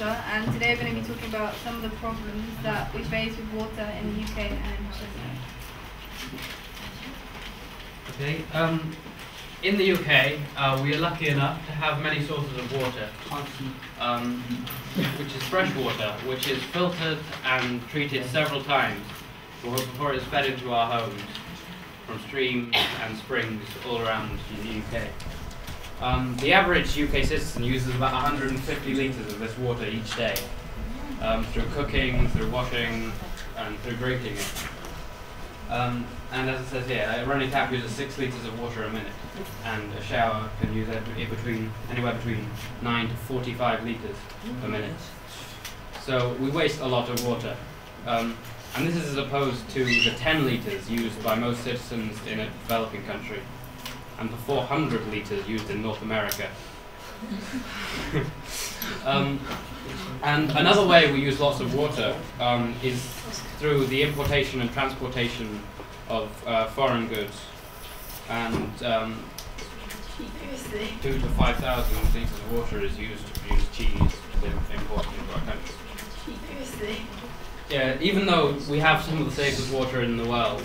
Wiltshire, and today we're going to be talking about some of the problems that we face with water in the UK and in Chester. Okay. In the UK, we are lucky enough to have many sources of water, which is fresh water, which is filtered and treated several times before it's fed into our homes from streams and springs all around the UK. The average UK citizen uses about 150 litres of this water each day, through cooking, through washing, and through drinking it. And as it says here, a running tap uses 6 litres of water a minute, and a shower can use anywhere between 9 to 45 litres per minute. So we waste a lot of water. And this is as opposed to the 10 litres used by most citizens in a developing country, and the 400 litres used in North America. And another way we use lots of water is through the importation and transportation of foreign goods, and 2,000 to 5,000 litres of water is used to produce cheese imported into our country. Yeah, even though we have some of the safest water in the world,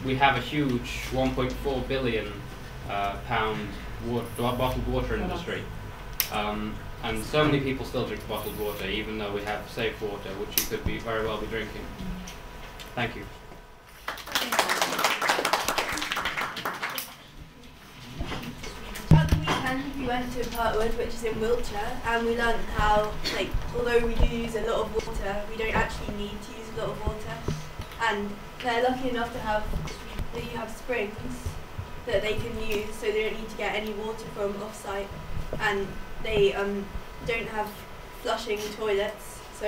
we have a huge 1.4 billion pound bottled water industry. And so many people still drink bottled water, even though we have safe water, which you could very well be drinking. Thank you. At the weekend, we went to Pertwood, which is in Wiltshire, and we learned how, although we do use a lot of water, we don't actually need to use a lot of water. And they're lucky enough to have springs that they can use, so they don't need to get any water from off-site, and they don't have flushing toilets, so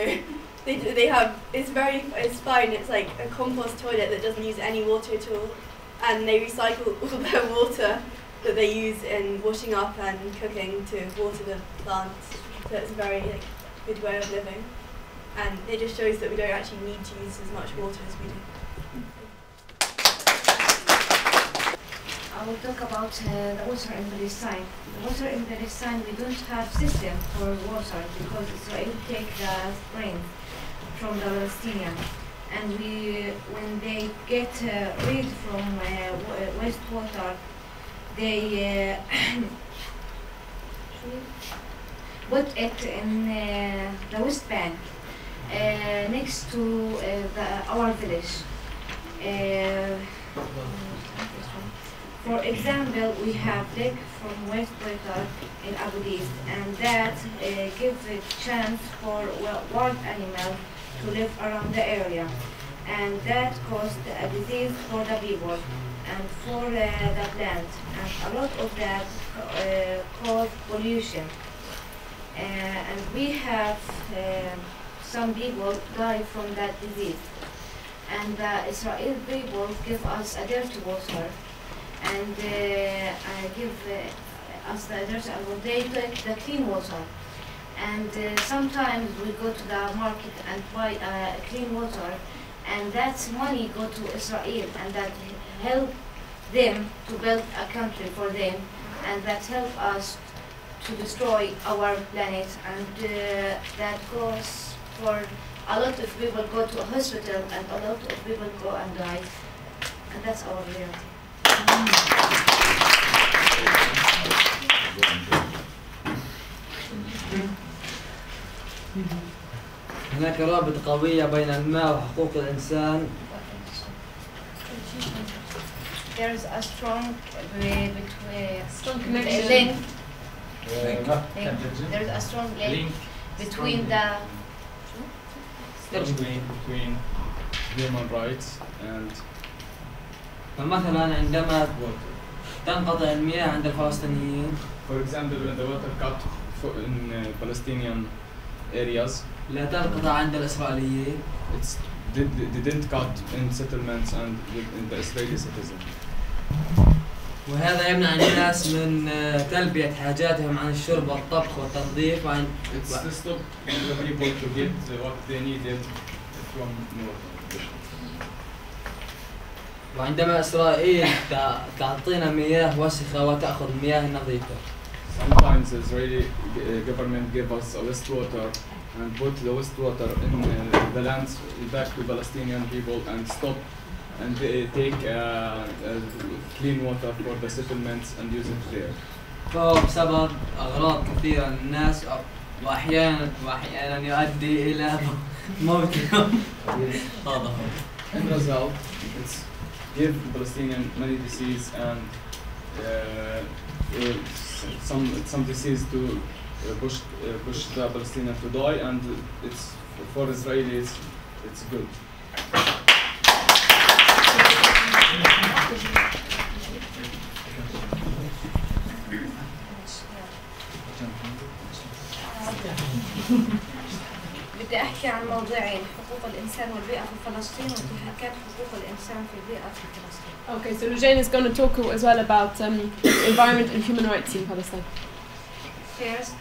they have, it's fine, it's like a compost toilet that doesn't use any water at all, and they recycle all their water that they use in washing up and cooking to water the plants, so it's a very good way of living, and it just shows that we don't actually need to use as much water as we do. I will talk about the water in Palestine. The water in Palestine, we don't have system for water because Israel take the springs from the Palestinians, and when they get rid from wastewater, they put it in the West Bank next to our village. For example, we have lake from wastewater in Abu Dis, and that gives a chance for wild animals to live around the area, and that caused a disease for the people and for the plant, and a lot of that caused pollution. And we have some people die from that disease, and the Israeli people give us a dirty water, and give us the dirty water. They take the clean water, and sometimes we go to the market and buy clean water, and that money go to Israel, and that help them to build a country for them, and that help us to destroy our planet, and that goes for a lot of people go to a hospital, and a lot of people go and die, and that's our reality. هناك رابط قوية بين الماء وحقوق الإنسان. There is a strong link. There is a strong link between between human rights and. فمثلا عندما تنقطع المياه عند الفلسطينيين. For example, when the water cut in Palestinian areas. لا تنقطع عند الإسرائيليين. They didn't cut in settlements and in the Israeli citizens. وهذا يمنع الناس من تلبية حاجاتهم عن الشرب والطبخ والتنظيف وعن. It's to stop the people to get what they needed from water. وعندما إسرائيل تعطينا مياه وسخة وتأخذ مياه نظيفة. Sometimes times the Israeli government gave us a wastewater and put the wastewater in the lands back to Palestinian people and stop and take clean water for the settlements and use it there. فبسبب أغراض كثيرة للناس وأحيانا يؤدي إلى موتهم. هذا هو. In result, it's give Palestinian many disease and some disease to push the Palestinians to die, and it's for Israelis it's good. بدي أحكي عن موضوعين حقوق الإنسان والبيئة في فلسطين وانتهاكات حقوق الإنسان في البيئة في فلسطين. Okay, so Nujane is going to talk as well about environment and human rights in Palestine. First,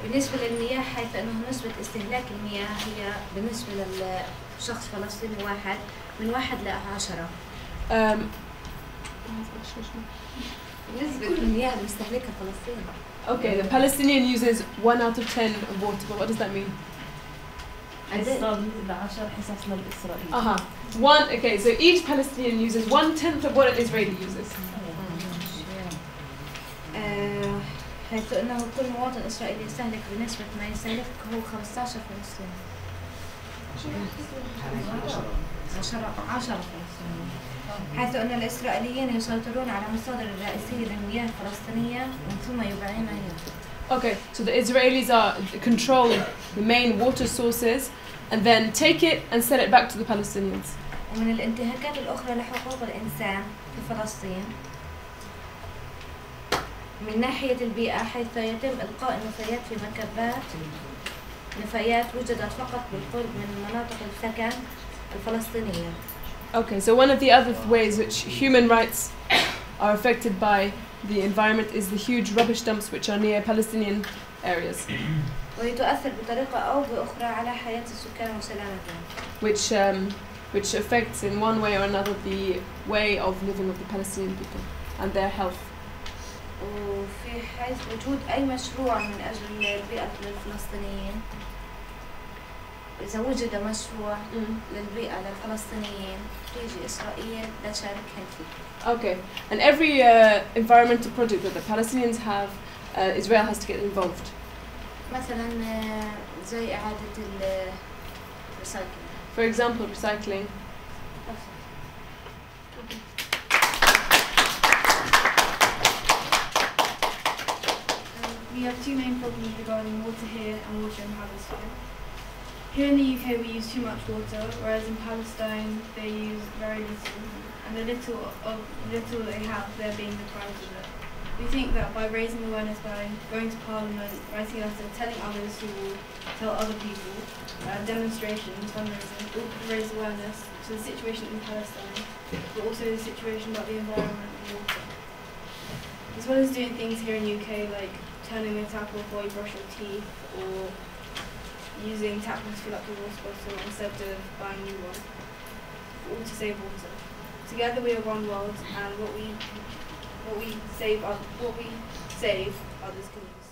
بالنسبة للمياه حيث أنه نسبة استهلاك المياه هي بالنسبة للشخص فلسطيني واحد من 1 ل 10. نسبة المياه اللي بيستهلكها فلسطين. Okay, the Palestinian uses 1 out of 10 of water, but what does that mean? Okay, so each Palestinian uses 1/10 of what an Israeli uses. حيث أنه كل مواطن إسرائيلي يستهلك بنسبة ما يستهلك هو 15 فلسطيني. 10 فلسطينيين. حيث أن الإسرائيليين يسيطرون على مصادر الرئيسية للمياه الفلسطينية ومن ثم يبيعونها هنا. Okay, so the Israelis control the main water sources and then take it and sell it back to the Palestinians. ومن الانتهاكات الأخرى لحقوق الإنسان في فلسطين من ناحية البيئة حيث يتم إلقاء النفايات في مكبات نفايات وجدت فقط بالقرب من مناطق السكن الفلسطينية. Okay, so one of the other ways which human rights are affected by the environment is the huge rubbish dumps which are near Palestinian areas. ويتؤثر بطريقة أو بأخرى على حياة السكان وسلامتهم. Which affects in one way or another the way of living of the Palestinian people and their health. وفي حيث وجود أي مشروع من أجل البيئة للفلسطينيين إذا وجد مشروع للبيئة للفلسطينيين تيجي إسرائيل لتشاركهم فيه. Okay, and every environmental project that the Palestinians have, Israel has to get involved. مثلا زي إعادة الريسايكل. For example, recycling. We have two main problems regarding water here and water in Palestine. Here in the UK we use too much water, whereas in Palestine they use very little, and the little they have they're being deprived of it. We think that by raising awareness, by going to Parliament, writing a letter, telling others who will tell other people, demonstrations, fundraising, all could raise awareness to the situation in Palestine, but also the situation about the environment and water. As well as doing things here in the UK like turning the tap off while you brush your teeth, or using tap water to fill up your water bottle instead of buying a new one, all to save water. Together we are one world, and what we save, others can use.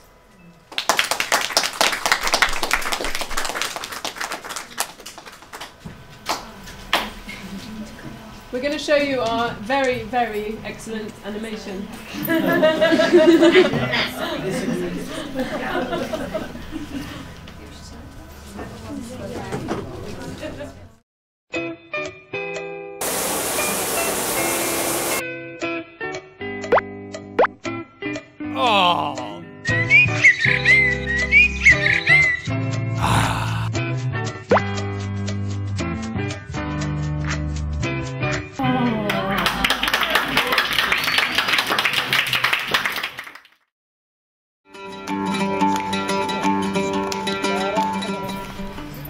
We're going to show you our very, very excellent animation.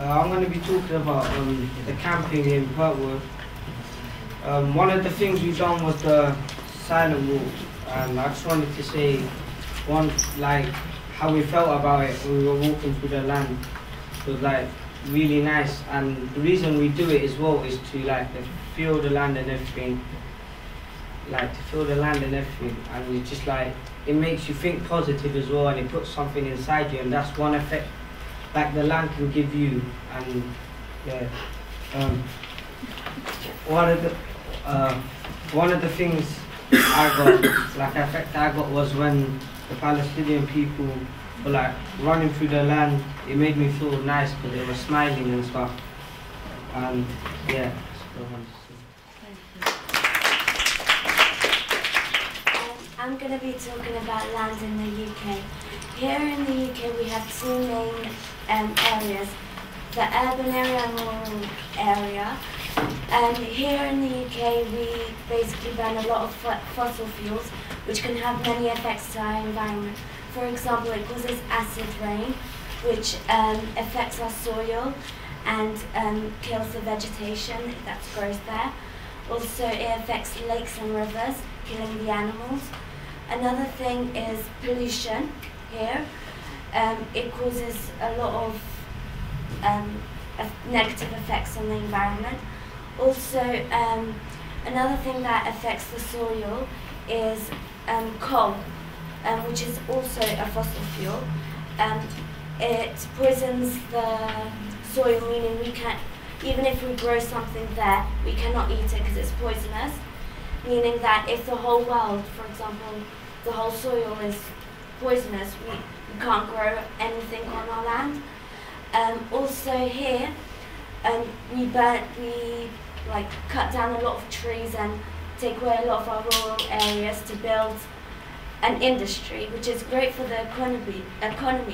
I'm going to be talking about the camping in Pertwood. One of the things we've done was the silent walk, and I just wanted to say how we felt about it when we were walking through the land. It was really nice, and the reason we do it as well is to feel the land and everything. like to feel the land and everything, and it's just like it makes you think positive as well, and it puts something inside you, and that's one effect like the land can give you. And yeah, one of the things I got, like effect I got, was when the Palestinian people were like running through the land. It made me feel nice because they were smiling and stuff. And yeah, that's what I wanted to say. I'm going to be talking about land in the UK. Here in the UK we have two main areas, the urban area and rural area. Here in the UK we basically burn a lot of fossil fuels, which can have many effects to our environment. For example, it causes acid rain, which affects our soil and kills the vegetation that grows there. Also, it affects lakes and rivers, killing the animals. Another thing is pollution here. It causes a lot of negative effects on the environment. Also, another thing that affects the soil is coal, which is also a fossil fuel. It poisons the soil, meaning we can't, even if we grow something there, we cannot eat it because it's poisonous. Meaning that if the whole world, for example, the whole soil is poisonous, we can't grow anything on our land. Also here, we cut down a lot of trees and take away a lot of our rural areas to build an industry, which is great for the economy,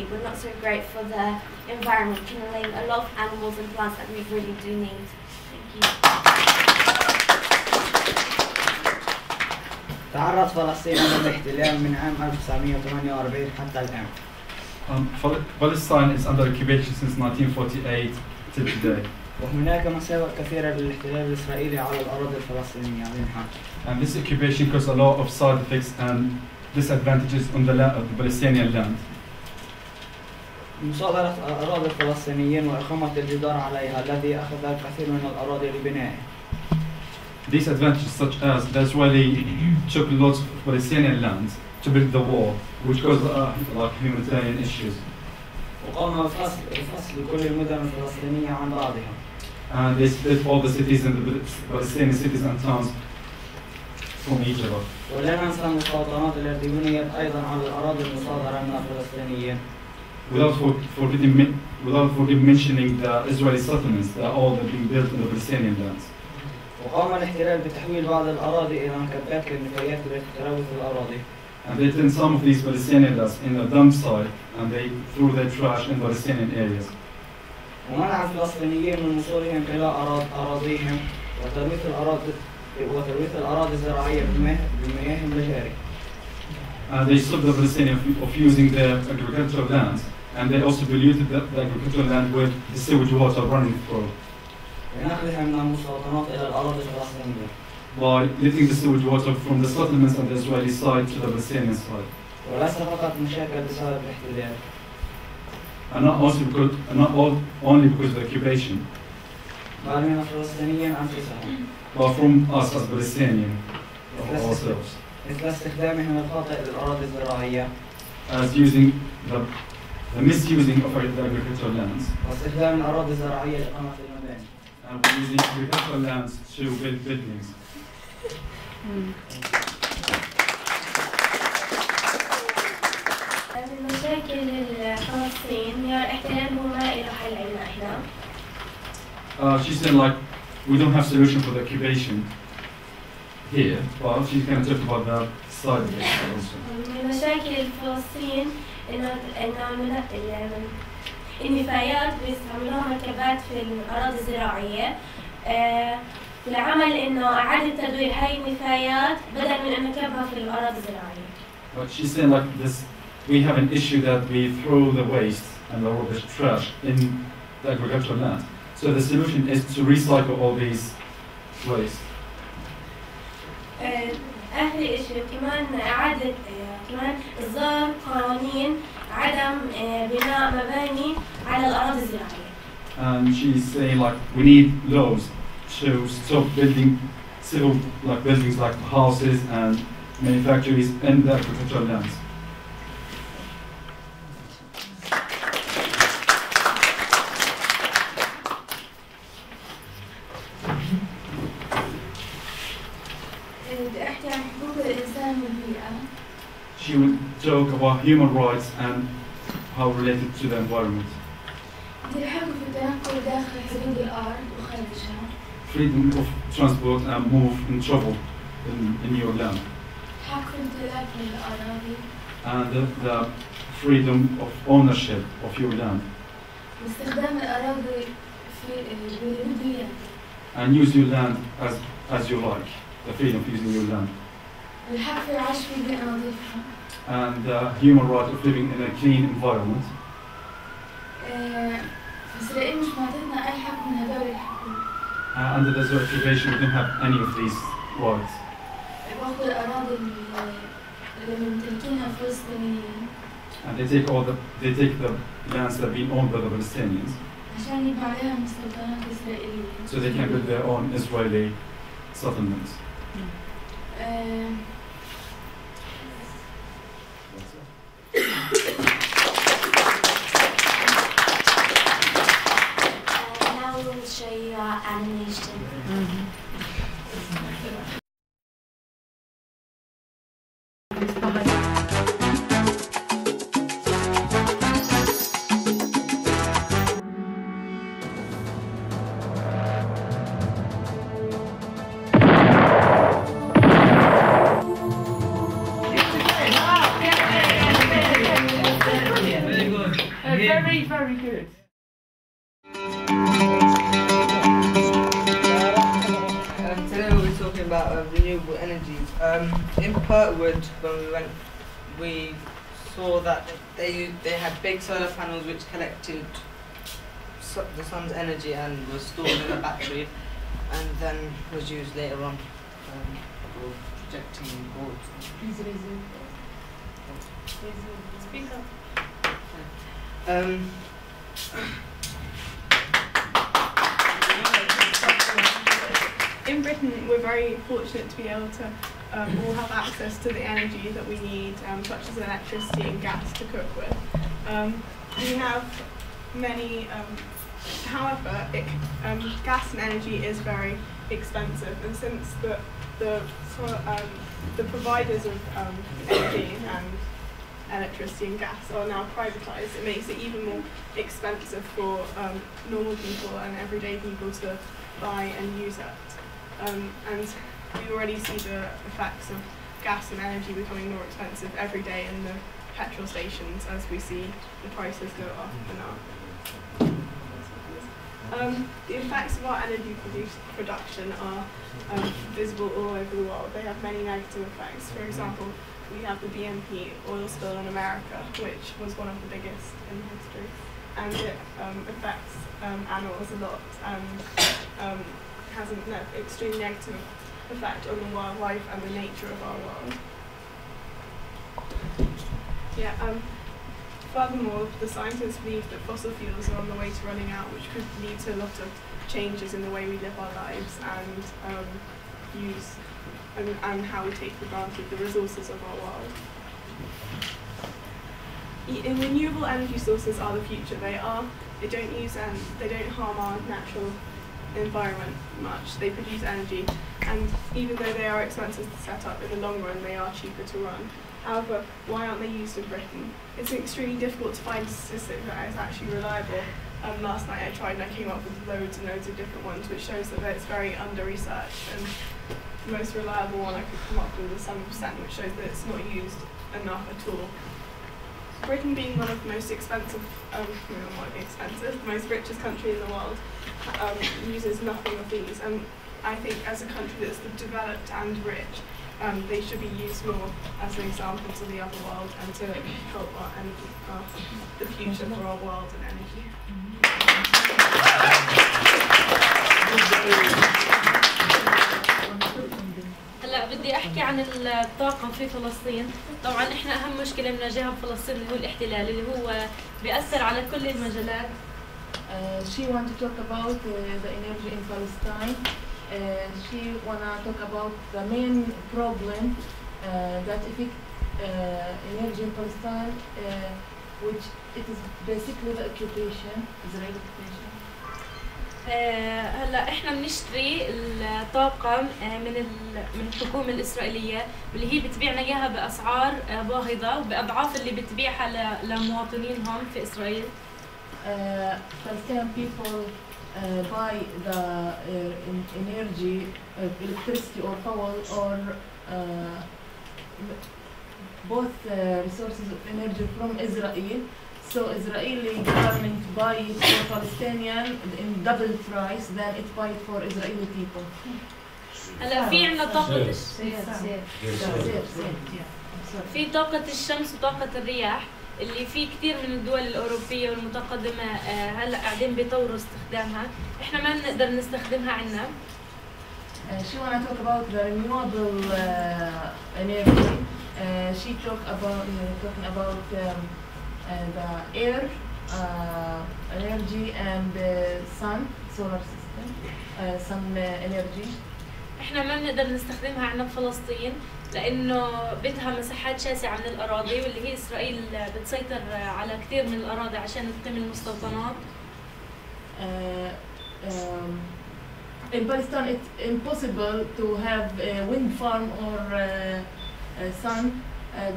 but not so great for the environment, killing a lot of animals and plants that we really do need. Thank you. تعرض فلسطين للاحتلال من عام 1948 حتى الآن. Palestine is under occupation since 1948 till today. وهناك مساوئ كثيرة للاحتلال الإسرائيلي على الأراضي الفلسطينية. And this occupation caused a lot of side effects and disadvantages on the Palestinian land. مصادرة أراضي الفلسطينيين وإقامة الجدار عليها الذي أخذ الكثير من الأراضي لبنائه. These advantages, such as the Israeli took lots of Palestinian land to build the wall, which caused like humanitarian issues. وقام بفصل كل المدن الفلسطينية عن بعضها. And they split all the cities and the Palestinian cities and towns from each other. ولا ننسى المستوطنات التي بنيت أيضا على الأراضي المصادرة من الفلسطينيين. Without forgetting mentioning the Israeli settlements that all have been built on the Palestinian lands. وقام الاحتلال بتحويل بعض الأراضي إلى مكبات للنفايات التي تلوث الأراضي. And they turned some of these Palestinian lands in a dump site, and they threw their trash in Palestinian areas. ومنع الفلسطينيين من وصولهم إلى أراضيهم وتلويث الأراضي الزراعية بمياه المجاري. And they stopped the Palestinians of using their agricultural lands, and they also polluted the agricultural land with the sewage water running through. ونقلها من المستوطنات إلى الأراضي الفلسطينية. By letting the sewage water from the settlements on the Israeli side to the Palestinian side. وليس فقط مشاكل بسبب الاحتلال. And not only because of the occupation. بل من الفلسطينيين أنفسهم. But from us as Palestinians ourselves. مثل استخدامهم الخاطئ للأراضي الزراعية. As using the misusing of the agricultural lands. واستخدام الأراضي الزراعية لإقامة المباني. And we're using agricultural lands to build buildings. من مشاكل فلسطين هي الاحتلال هو ما له حل عنا احنا. She said like we don't have solution for the occupation here, but she's going to talk about the side effects also. من مشاكل فلسطين انه النفايات بيستعملوها مركبات في الأراضي الزراعية لعمل إنه إعادة تدوير هاي النفايات بدل من إنه نركبها في الأراضي الزراعية. But she's saying like this, we have an issue that we throw the waste and the rubbish trash in the agricultural land. So the solution is to recycle all these waste. آخر إشي كمان إعادة كمان إصدار قوانين عدم بناء مباني على الأراضي الزراعية. And she's saying like we need laws to stop building civil like buildings like houses and many factories in the agricultural lands. She would talk about human rights and how related to the environment. Freedom of transport and move and travel in your land. And the freedom of ownership of your land. And use your land as you like. The freedom of using your land. And the human right of living in a clean environment. Under the reservation, we don't have any of these rights. And they take the lands that have been owned by the Palestinians. So they can build their own Israeli settlements. Now we'll show you our animation. Very good. Today we'll be talking about renewable energies. In Pertwood, when we went, we saw that they had big solar panels which collected the sun's energy and was stored in a battery, and then was used later on for projecting boards. Speak up. In Britain, we're very fortunate to be able to all have access to the energy that we need, such as electricity and gas to cook with. We have many, however, gas and energy is very expensive, and since the providers of energy and electricity and gas are now privatised, it makes it even more expensive for normal people and everyday people to buy and use it. And we already see the effects of gas and energy becoming more expensive every day in the petrol stations as we see the prices go up and up. The effects of our energy production are visible all over the world. They have many negative effects. For example, we have the BP oil spill in America, which was one of the biggest in history, and it affects animals a lot and has an extreme negative effect on the wildlife and the nature of our world. Yeah. Furthermore, the scientists believe that fossil fuels are on the way to running out, which could lead to a lot of changes in the way we live our lives and use and how we take for granted the resources of our world. Renewable energy sources are the future. They don't harm our natural environment much. They produce energy, and even though they are expensive to set up, in the long run they are cheaper to run. However, why aren't they used in Britain? It's extremely difficult to find a statistic that is actually reliable. Last night I tried and I came up with loads and loads of different ones, which shows that it's very under-researched, and the most reliable one I could come up with is 7%, which shows that it's not used enough at all. Britain being one of the most expensive, the most richest country in the world, uses nothing of these, and I think as a country that's developed and rich, they should be used more as an example to the other world and to help our energy, the future for our world and energy. هلا بدي احكي عن الطاقة في فلسطين. طبعا احنا اهم مشكلة بنواجهها بفلسطين اللي هو الاحتلال اللي هو بيأثر على كل المجالات. She wants to talk about the energy in Palestine. she wanna talk about the main problem that affect energy in Palestine, which it is basically the occupation, Israeli occupation. هلا احنا بنشتري الطاقة من الحكومة الإسرائيلية واللي هي بتبيعنا اياها بأسعار باهظة وبأضعاف اللي بتبيعها لمواطنينهم في إسرائيل. Palestinian people buy the energy, electricity or fuel or both resources of energy from Israel. So Israeli government buy it for Palestinian in double price than it buy it for Israeli people. هلا في عندنا طاقة في طاقة الشمس وطاقة الرياح اللي في كثير من الدول الأوروبية والمتقدمة هلا قاعدين بيطوروا استخدامها، احنا ما بنقدر نستخدمها عندنا. She wanna talk about the renewable energy. She talking about the air energy and the sun, solar system, sun energy. احنا ما بنقدر نستخدمها عندنا بفلسطين لانه بدها مساحات شاسعه من الاراضي واللي هي اسرائيل بتسيطر على كثير من الاراضي عشان تقيم المستوطنات. In Palestine it's impossible to have a wind farm or sun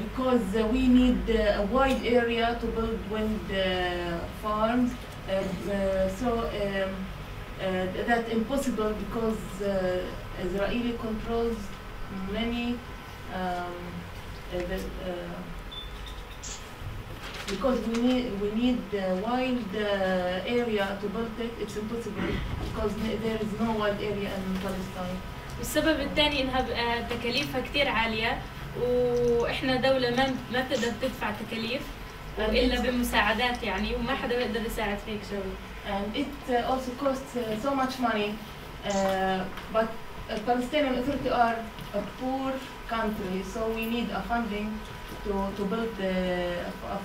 because we need a wide area to build wind farms. That's impossible because Israeli controls many because we need the wide area to build it. It's impossible because there is no wide area in Palestine. والسبب الثاني انها تكاليفها كثير عاليه واحنا دوله ما بتقدر تدفع تكاليف الا بمساعدات يعني وما حدا بيقدر يساعد فيك شغل. And it also costs so much money, but Palestinian Authority are a poor country, so we need a funding to build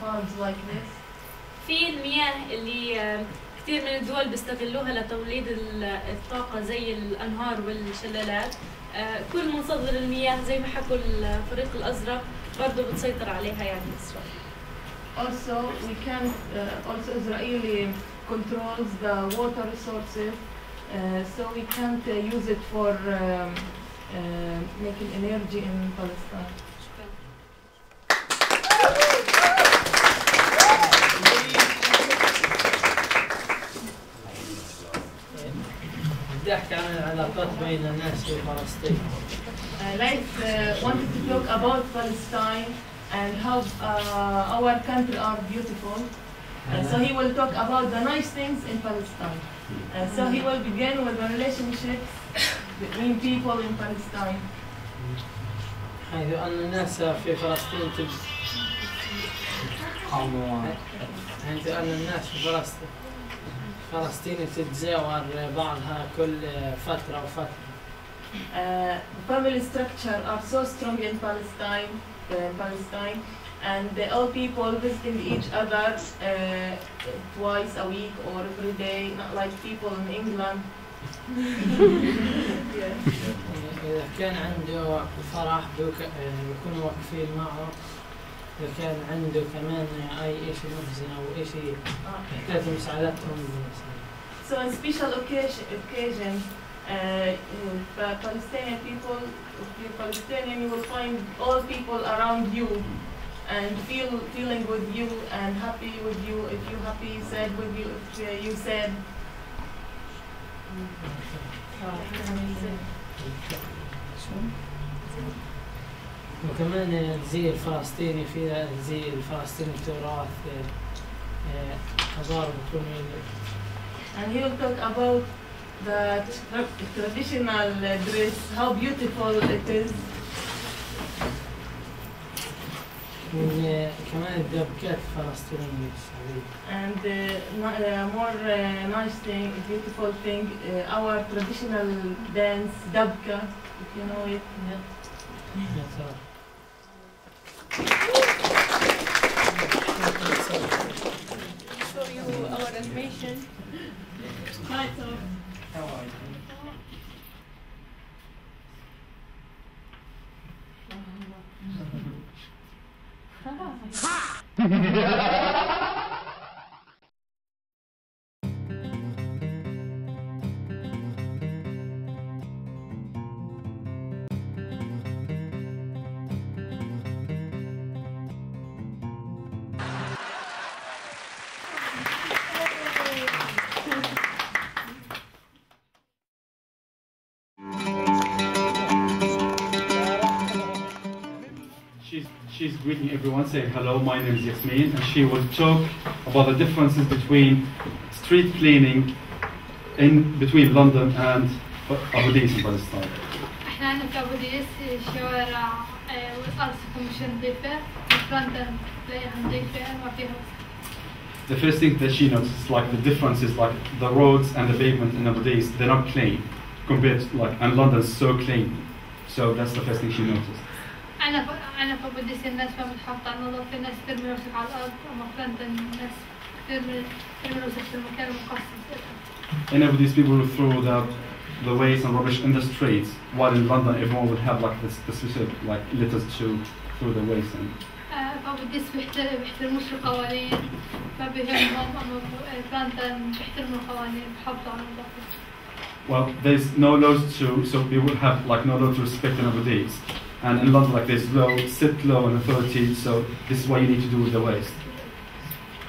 farms like this. في المياه اللي كثير من الدول بيستغلوها لتوليد الطاقة زي الأنهار والشلالات، كل مصادر المياه زي ما حكوا الفريق الأزرق برضه بتسيطر عليها يعني إسرائيل. Also, we can also Israeli controls the water resources, so we can't use it for making energy in Palestine. بدي أحكي عن العلاقات بين الناس في فلسطين. Like wanted to talk about Palestine and how our country are beautiful. So he will talk about the nice things in Palestine. So he will begin with the relationship between people in Palestine. حيث أن الناس في فلسطين حيث أن الناس في فلسطين تتزاور بعضها كل فترة وفترة. Family structure are so strong in Palestine, and all people visiting each other twice a week or every day, not like people in England. إذا كان عنده فرح بيكونوا واقفين معه. إذا كان عنده كمان أي شيء محزن أو شيء يحتاج مساعدتهم. So on special occasion, Palestinian people, if you're Palestinian, you will find all people around you and feeling with you and happy with you. If you're happy, sad with you. If you sad. وكمان الزي الفلسطيني فيها الزي الفلسطيني تراث حضارة بتكون. And he will talk about the traditional dress, how beautiful it is. كمان الدبكات الفلسطينية. And more nice thing, beautiful thing, our traditional dance, dabka, if you know it. Show you our animation. Hi, Tom. How are you? She's greeting everyone, saying hello, my name is Yasmin, and she will talk about the differences between street cleaning in between London and Abu Dis in Palestine. احنا عندنا في أبو ديس الشوارع والأرصفة مش نظيفة، الفرنتة تلاقيها نظيفة ما فيها وسخ. The first thing that she noticed, like the differences, like the roads and the pavement in Abu Dis, they're not clean compared to and London's so clean. So that's the first thing she noticed. أنا في أبو ديس الناس ما بتحط على النظافة، الناس ترمي الوسخ على الأرض، أما فرنتة الناس ترمي الوسخ في المكان المخصص. In Abu Dis, people will throw the waste and rubbish in the streets, while in London everyone would have like this specific like litters to throw the waste in. في أبو ديس بيحترموش القوانين، ما بيهمهم، أما فرنتة بيحترموا القوانين، بيحافظوا على النظافة. Well, there's no laws so people have like no law to respect in Abu Dis. And in London, like there's law, sit law and authority, so this is what you need to do with the waste.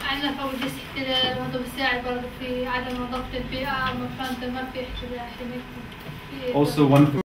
عندنا في أبو ديس احتلال وهذا بيساعد برضه في عدم نظافة البيئة، أما فرنسا ما في احتلال. Also, one